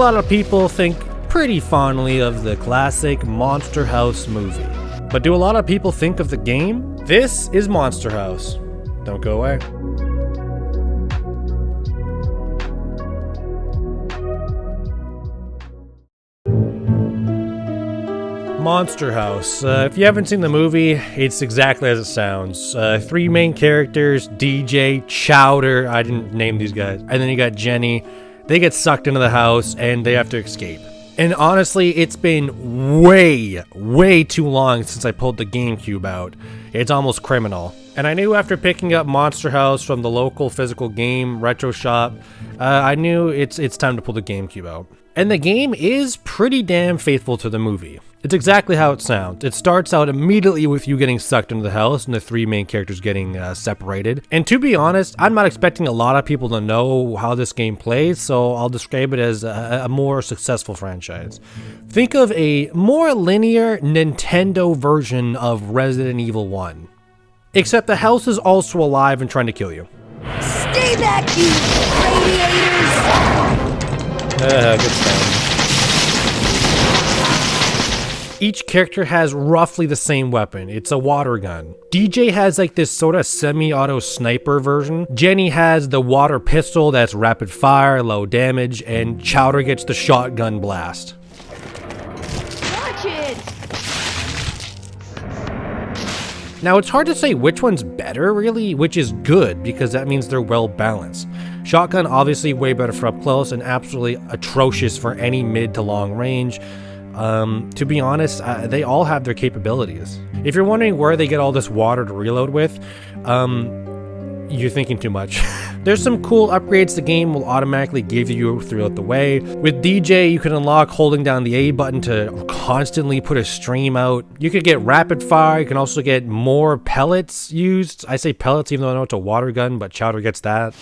lot of people think pretty fondly of the classic Monster House movie. But do a lot of people think of the game? This is Monster House. Don't go away. Monster House. If you haven't seen the movie, it's exactly as it sounds. 3 main characters, DJ, Chowder, I didn't name these guys, and then you got Jenny. They get sucked into the house and they have to escape. And honestly, it's been way too long since I pulled the Gamecube out. It's almost criminal. And I knew after picking up Monster House from the local physical game retro shop, I knew it's time to pull the Gamecube out. And the game is pretty damn faithful to the movie. It's exactly how it sounds. It starts out immediately with you getting sucked into the house and the 3 main characters getting separated. And to be honest, I'm not expecting a lot of people to know how this game plays, so I'll describe it as a more successful franchise. Think of a more linear Nintendo version of Resident Evil 1. Except the house is also alive and trying to kill you. Stay back, you radiators! Good sound. Each character has roughly the same weapon. It's a water gun. DJ has like this sort of semi-auto sniper version. Jenny has the water pistol that's rapid fire, low damage, and Chowder gets the shotgun blast. Watch it! Now it's hard to say which one's better really, which is good because that means they're well balanced. Shotgun obviously way better for up close and absolutely atrocious for any mid to long range. To be honest, they all have their capabilities. If you're wondering where they get all this water to reload with, you're thinking too much. There's some cool upgrades the game will automatically give you throughout the way. With DJ, you can unlock holding down the A button to constantly put a stream out. You could get rapid fire, you can also get more pellets used. I say pellets even though I know it's a water gun, but Chowder gets that.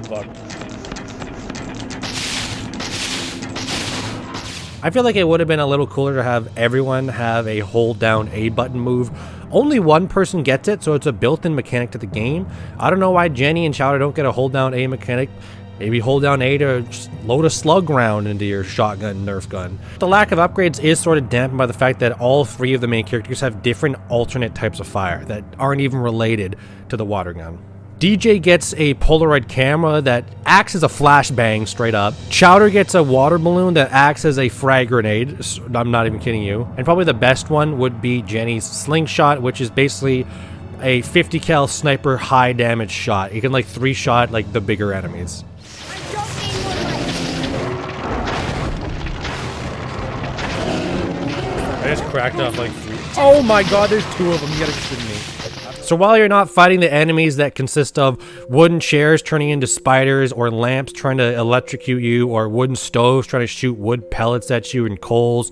Fuck. I feel like it would have been a little cooler to have everyone have a hold down A button move. Only one person gets it, so it's a built-in mechanic to the game. I don't know why Jenny and Chowder don't get a hold down A mechanic. Maybe hold down A to just load a slug round into your shotgun Nerf gun. The lack of upgrades is sort of dampened by the fact that all 3 of the main characters have different alternate types of fire that aren't even related to the water gun. DJ gets a Polaroid camera that acts as a flashbang straight up. Chowder gets a water balloon that acts as a frag grenade. I'm not even kidding you. And probably the best one would be Jenny's slingshot, which is basically a 50 cal sniper high damage shot. You can like 3-shot like the bigger enemies. I just cracked off like 3. Oh my god, there's 2 of them. You gotta be kidding me. So while you're not fighting the enemies that consist of wooden chairs turning into spiders or lamps trying to electrocute you or wooden stoves trying to shoot wood pellets at you and coals,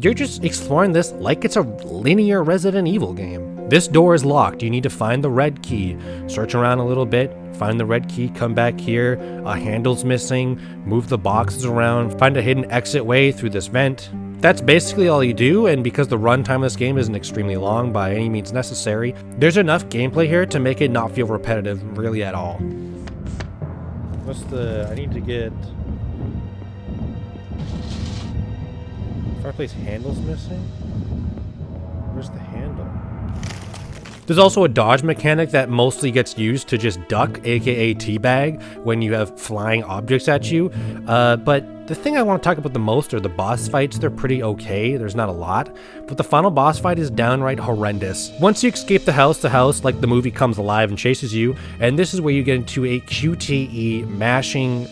you're just exploring this like it's a linear Resident Evil game. This door is locked. You need to find the red key. Search around a little bit, find the red key, come back here. A handle's missing, move the boxes around, find a hidden exit way through this vent. That's basically all you do, and because the runtime of this game isn't extremely long by any means necessary, there's enough gameplay here to make it not feel repetitive really at all. I need to get... Fireplace handle's missing? Where's the handle? There's also a dodge mechanic that mostly gets used to just duck, aka teabag, when you have flying objects at you. But the thing I want to talk about the most are the boss fights. They're pretty okay, there's not a lot. But the final boss fight is downright horrendous. Once you escape the house, like the movie comes alive and chases you, and this is where you get into a QTE mashing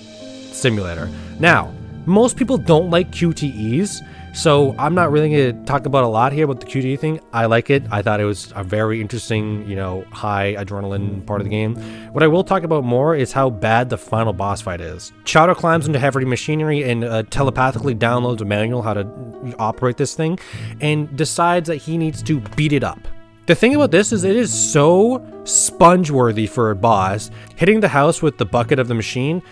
simulator. Now, most people don't like QTEs, so I'm not really going to talk about a lot here about the QTE thing. I like it. I thought it was a very interesting, high adrenaline part of the game. What I will talk about more is how bad the final boss fight is. Chowder climbs into heavy machinery and telepathically downloads a manual how to operate this thing and decides that he needs to beat it up. The thing about this is it is so sponge-worthy for a boss. Hitting the house with the bucket of the machine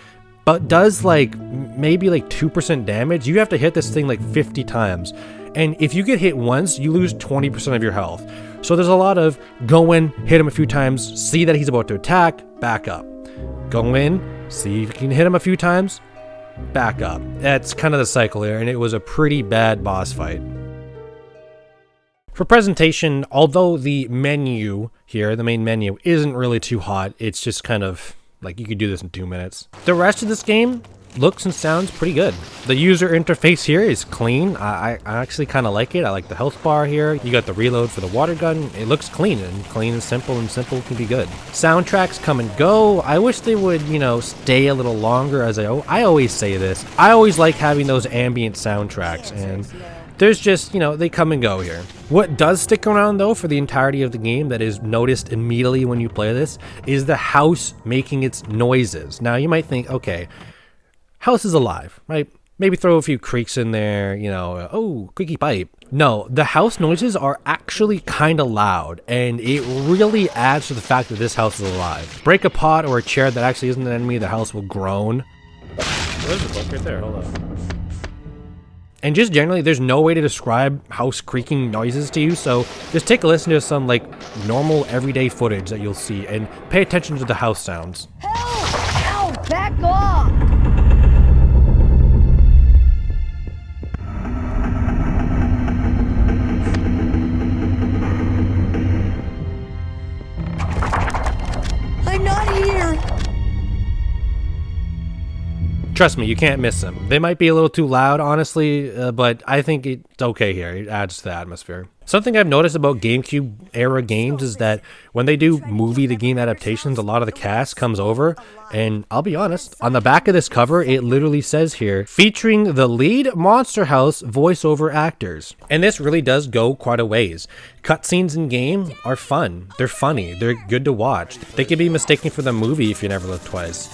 but does maybe 2% damage. You have to hit this thing 50 times. And if you get hit once, you lose 20% of your health. So there's a lot of go in, hit him a few times, see that he's about to attack, back up. Go in, see if you can hit him a few times, back up. That's kind of the cycle here, and it was a pretty bad boss fight. For presentation, although the menu here, the main menu, isn't really too hot, it's just kind of like you could do this in 2 minutes. The rest of this game looks and sounds pretty good. The user interface here is clean. I actually kind of like it. I like the health bar here. You got the reload for the water gun. It looks clean and simple, and simple can be good. Soundtracks come and go. I wish they would, you know, stay a little longer, as I always say this. I always like having those ambient soundtracks, and there's just, you know, they come and go here. What does stick around though for the entirety of the game that is noticed immediately when you play this is the house making its noises. Now you might think, okay, house is alive, right? Maybe throw a few creaks in there, you know, oh, creaky pipe. No, the house noises are actually kind of loud, and it really adds to the fact that this house is alive. Break a pot or a chair that actually isn't an enemy, the house will groan. There's a book right there, hold on. And just generally, there's no way to describe house creaking noises to you, so just take a listen to some like normal everyday footage that you'll see and pay attention to the house sounds. Help! Ow! Back off! I'm not here! Trust me, you can't miss them. They might be a little too loud, honestly, but I think it's okay here. It adds to the atmosphere. Something I've noticed about GameCube era games is that when they do movie-to-game adaptations, a lot of the cast comes over, and I'll be honest, on the back of this cover, it literally says here, featuring the lead Monster House voiceover actors. And this really does go quite a ways. Cutscenes in game are fun. They're funny. They're good to watch. They can be mistaken for the movie if you never look twice.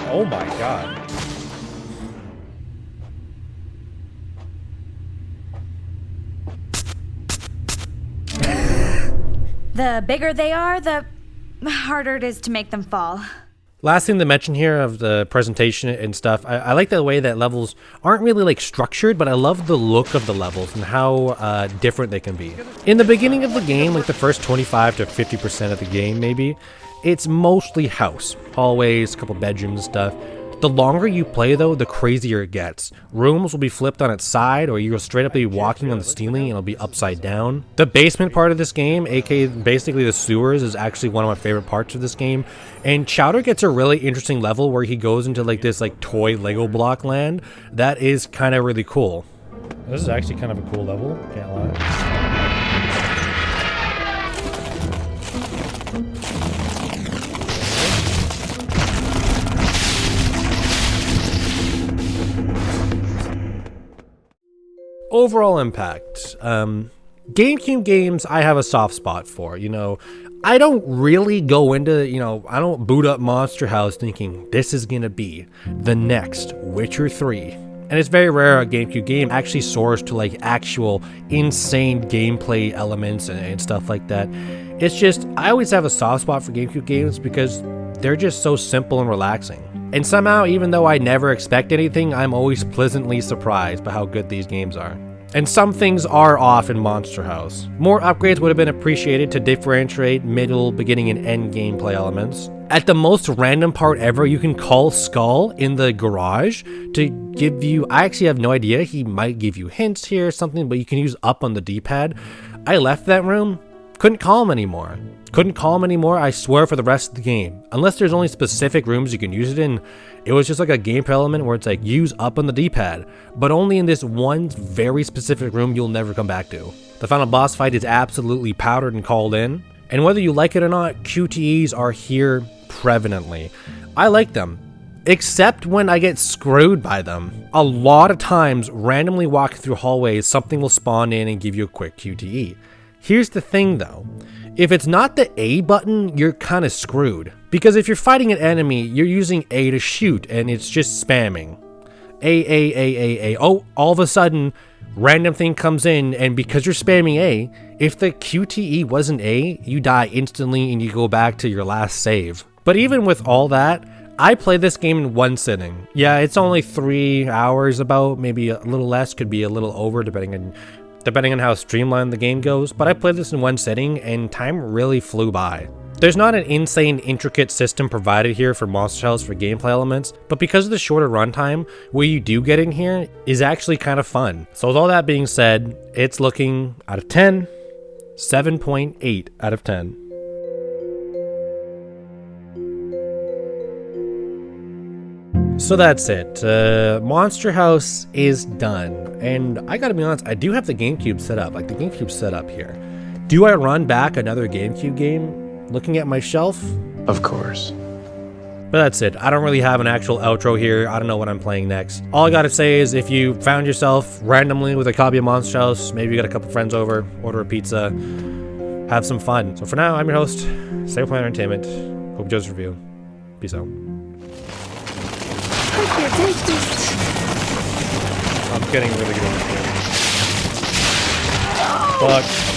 Oh my god. The bigger they are, the harder it is to make them fall. Last thing to mention here of the presentation and stuff, I like the way that levels aren't really like structured, but I love the look of the levels and how different they can be. In the beginning of the game, like the first 25 to 50% of the game maybe, it's mostly house, hallways, a couple bedrooms and stuff. The longer you play though, the crazier it gets. Rooms will be flipped on its side, or you'll straight up be walking on the ceiling and it'll be upside down. The basement part of this game, aka basically the sewers, is actually one of my favorite parts of this game. And Chowder gets a really interesting level where he goes into like this like toy Lego block land. That is kind of really cool. This is actually kind of a cool level, can't lie. Overall impact. GameCube games I have a soft spot for, you know. I don't really go into, you know, I don't boot up Monster House thinking this is gonna be the next Witcher 3. And it's very rare a GameCube game actually soars to like actual insane gameplay elements and stuff like that. It's just, I always have a soft spot for GameCube games because they're just so simple and relaxing. And somehow, even though I never expect anything, I'm always pleasantly surprised by how good these games are. And some things are off in Monster House. More upgrades would have been appreciated to differentiate middle, beginning, and end gameplay elements. At the most random part ever, you can call Skull in the garage to give you, I actually have no idea, he might give you hints here or something, but you can use up on the D-pad. I left that room, couldn't call him anymore. Couldn't call him anymore, I swear, for the rest of the game. Unless there's only specific rooms you can use it in, it was just like a gameplay element where it's like, use up on the D-pad, but only in this one very specific room you'll never come back to. The final boss fight is absolutely powdered and called in, and whether you like it or not, QTEs are here prevalently. I like them, except when I get screwed by them. A lot of times, randomly walking through hallways, something will spawn in and give you a quick QTE. Here's the thing though, if it's not the A button, you're kind of screwed. Because if you're fighting an enemy, you're using A to shoot and it's just spamming. A. Oh, all of a sudden, random thing comes in, and because you're spamming A, if the QTE wasn't A, you die instantly and you go back to your last save. But even with all that, I played this game in one sitting. Yeah, it's only 3 hours about, maybe a little less, could be a little over depending on how streamlined the game goes, but I played this in one sitting and time really flew by. There's not an insane intricate system provided here for monster shells for gameplay elements, but because of the shorter runtime, what you do get in here is actually kind of fun. So with all that being said, it's looking out of 10, 7.8 out of 10. So that's it. Monster House is done. And I gotta be honest, I do have the Gamecube set up. Like, the Gamecube's set up here. Do I run back another Gamecube game? Looking at my shelf? Of course. But that's it. I don't really have an actual outro here. I don't know what I'm playing next. All I gotta say is if you found yourself randomly with a copy of Monster House, maybe you got a couple friends over, order a pizza, have some fun. So for now, I'm your host, Stable Planet Entertainment. Hope you enjoyed this review. Peace out. I can't take this. I'm getting really good at this. Fuck.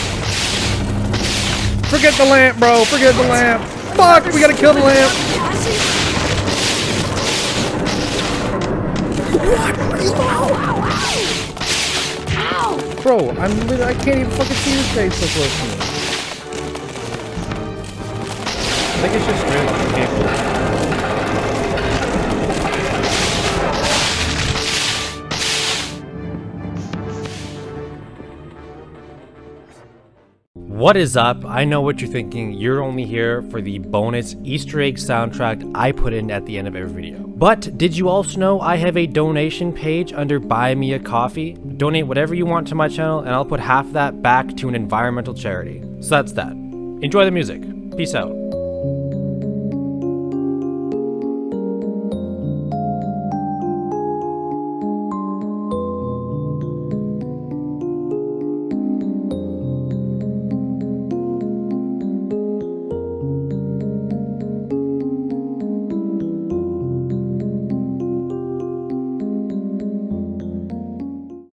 Forget the lamp, bro. Forget the lamp. Fuck, we gotta kill the lamp. Bro, I can't even fucking see his face so close to me. I think it's just real. What is up? I know what you're thinking. You're only here for the bonus Easter egg soundtrack I put in at the end of every video. But did you also know I have a donation page under Buy Me a Coffee? Donate whatever you want to my channel and I'll put half that back to an environmental charity. So that's that. Enjoy the music. Peace out.